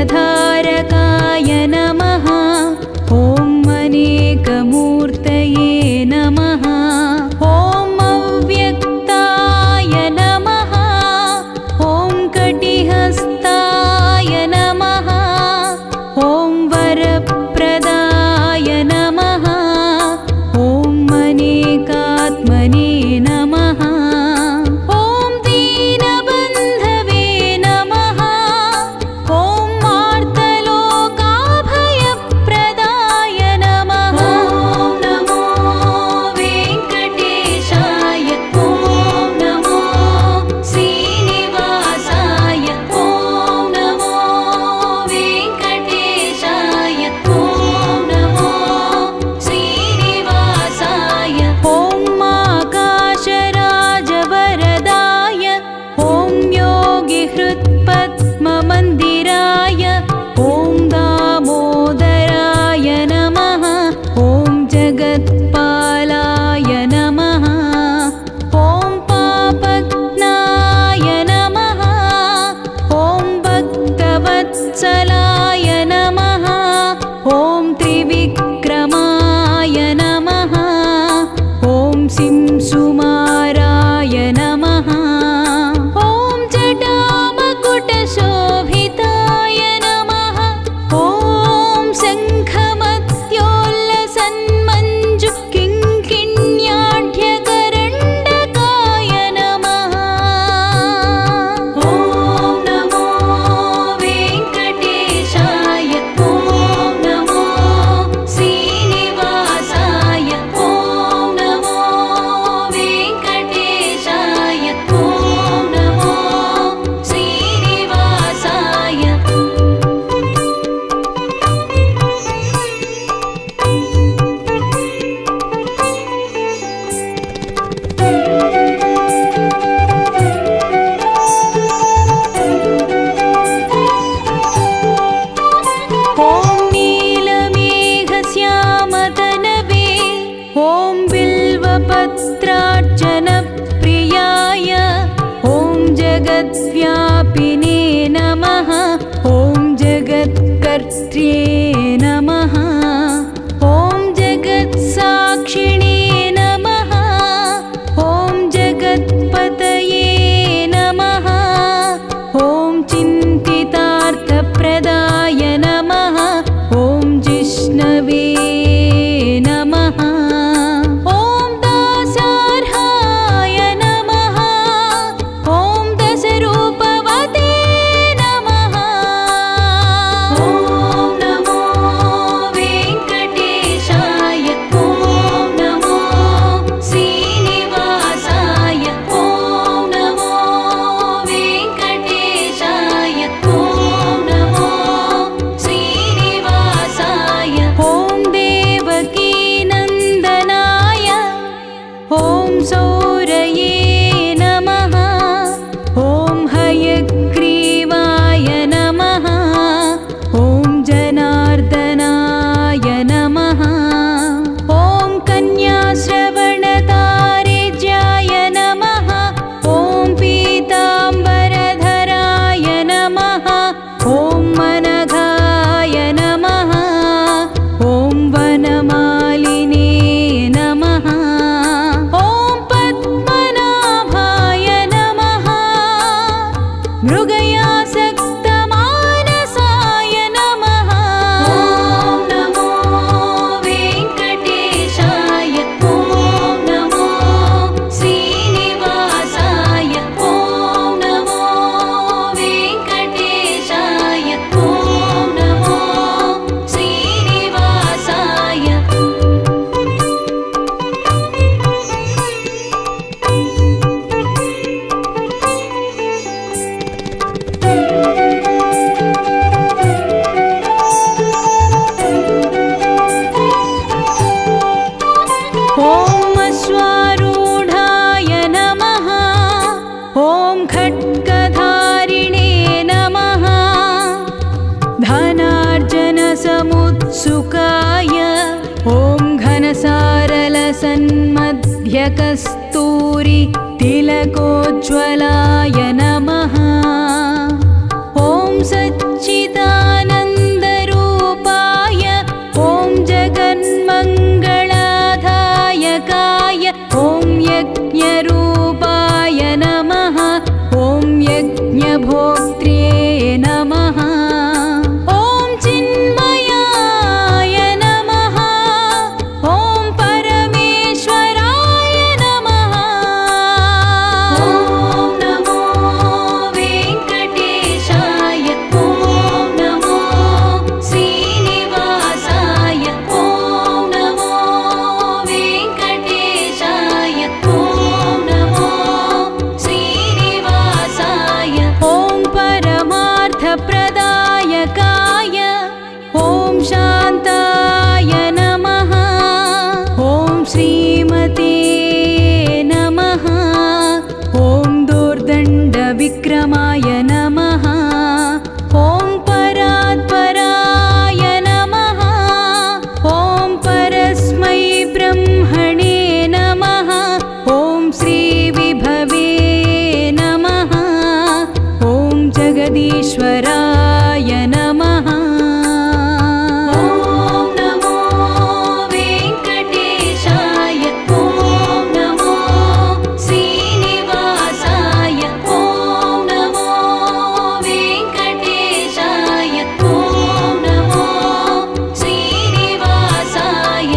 अनेकधारकाय नमः। ॐ अनेकमूर्तये नमः। ॐ अव्यक्ताय नमः। ॐ कटिहस्ताय नमः। ॐ वरप्रदाय नमः। ॐ अनेकात्मने नमः। ॐ दीनबन्धवे नमः। ॐ आर्तलोकाभयप्रदाय नमः। ॐ नमो वेङ्कटेशाय। ॐ नमो श्रीनिवासाय। ॐ नमो वेङ्कटेशाय। ॐ नमो श्रीनिवासाय। ॐ आकाशराजवरदाय। ॐ योगिहृत्पद्ममन्दिराय। ॐ दामोदराय नमः। ॐ जगत्पालाय नमः। ॐ पापघ्नाय नमः। ॐ भक्तवत्सलाय नमः। ॐ त्रिविक्रमाय नमः। ॐ सिंसुमाराय नमः। ॐ जटामकुटशोभिताय नमः। ॐ शङ्खमत्योल्लसन्मञ्जु किङ्किण्याढ्यकरण्डकाय नमः। ॐ नमो वेङ्कटेशाय। ॐ नमो श्रीनिवासाय। ॐ नमो वेङ्कटेशाय। ॐ नमो श्रीनिवासाय। ॐ नीलमेघश्यामतनवे। ॐ बिल्वपत्रार्चनप्रियाय। ॐ जगद्व्यापिने नमः। ॐ जगत्कर्त्रे नमः। ॐ जगत्साक्षिणे नमः। ॐ जगत्पतये नमः। ॐ चिन्तितार्थप्रदाय नमः। ॐ जिष्णवे नमः। ॐ दासार्हाय नमः। ॐ दशरूपवते नमः। ॐ नमो वेङ्कटेशाय। ॐ नमो श्रीनिवासाय। ॐ नमो वेङ्कटेशाय। ॐ नमो श्रीनिवासाय। ॐ देवकीनन्दनाय। ॐ सौरये नमः। ॐ हयग्रीवाय नमः। ॐ जनार्दनाय नमः। ॐ कन्याश्रवणतारेज्याय नमः। ॐ पीताम्बरधराय नमः। ॐ मनघाय नमः। ॐ वनमालिने नमः। ॐ पद्मनाभाय नमः। मृगयासक्तमानसाय नमः। ॐ नमो वेङ्कटेशाय। ॐ नमो श्रीनिवासाय। ॐ नमो वेङ्कटेशाय। ॐ नमो श्रीनिवासाय। ॐ अश्वारूढाय नमः। ॐ खड्गधारिणे नमः। धनार्जनसमुत्सुकाय। ॐ घनसारलसन्मध्यकस्तूरि तिलकोज्ज्वलाय नमः। ॐ सच्चिदानन्दाय यज्ञभोक्त्रे नमः। ॐ चिन्मयाय नमः। ॐ परमेश्वराय नमः। ॐ नमो वेङ्कटेशाय। ॐ नमो श्रीनिवासाय। ॐ नमो वेङ्कटेशाय। ॐ नमो श्रीनिवासाय। ॐ परमार्थप्रदायकाय। ॐ शान्ताय नमः। ॐ श्रीमते नमः। ॐ दोर्दण्डविक्रमाय नमः। ॐ परात्पराय नमः। ॐ परस्मै ब्रह्मणे नमः। ॐ श्रीविभवे नमः। ॐ जगदीश्वराय नमः। ॐ नमो वेङ्कटेशाय। ॐ नमो श्रीनिवासाय। ॐ नमो वेङ्कटेशाय। ॐ नमो श्रीनिवासाय।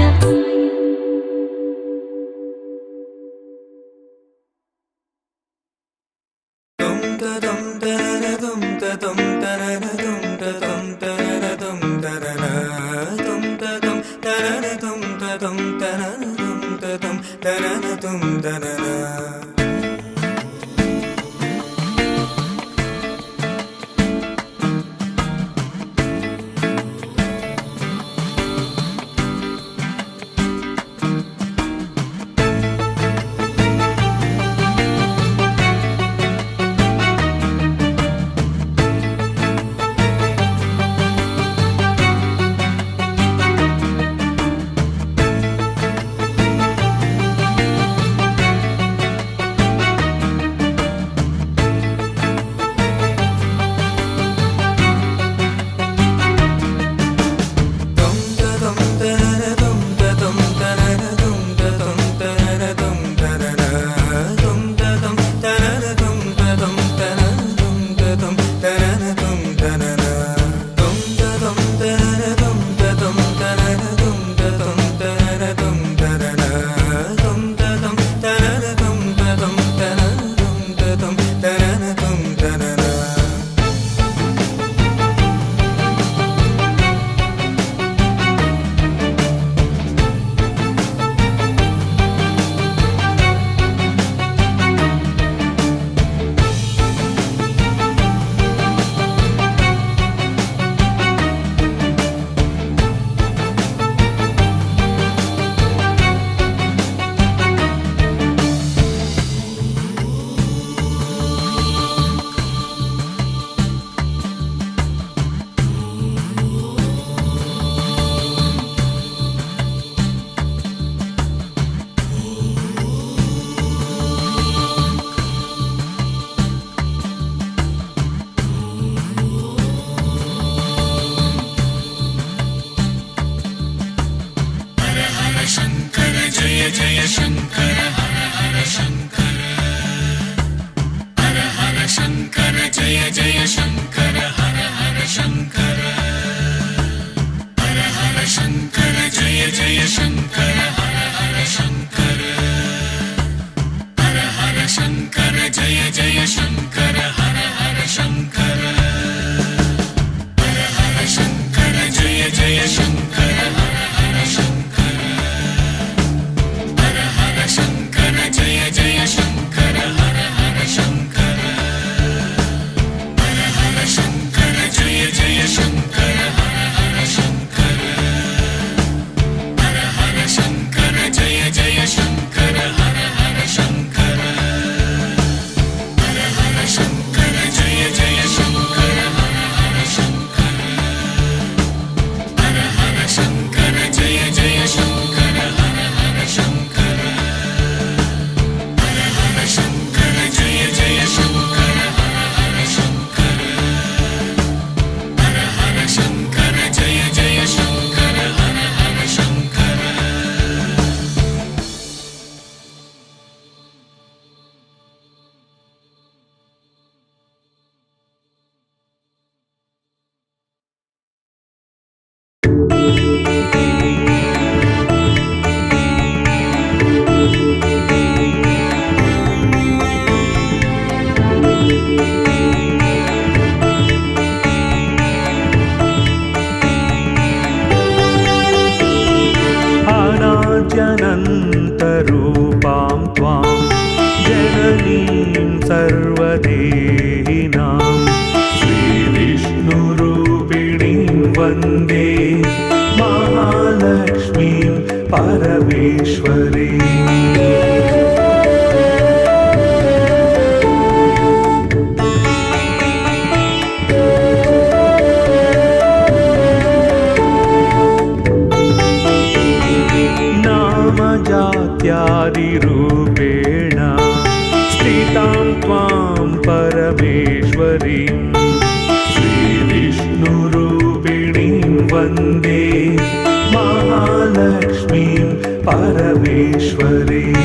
इत्यादिरूपेण स्थितां त्वां परमेश्वरीं श्रीविष्णुरूपिणीं वन्दे महालक्ष्मीं परमेश्वरीम्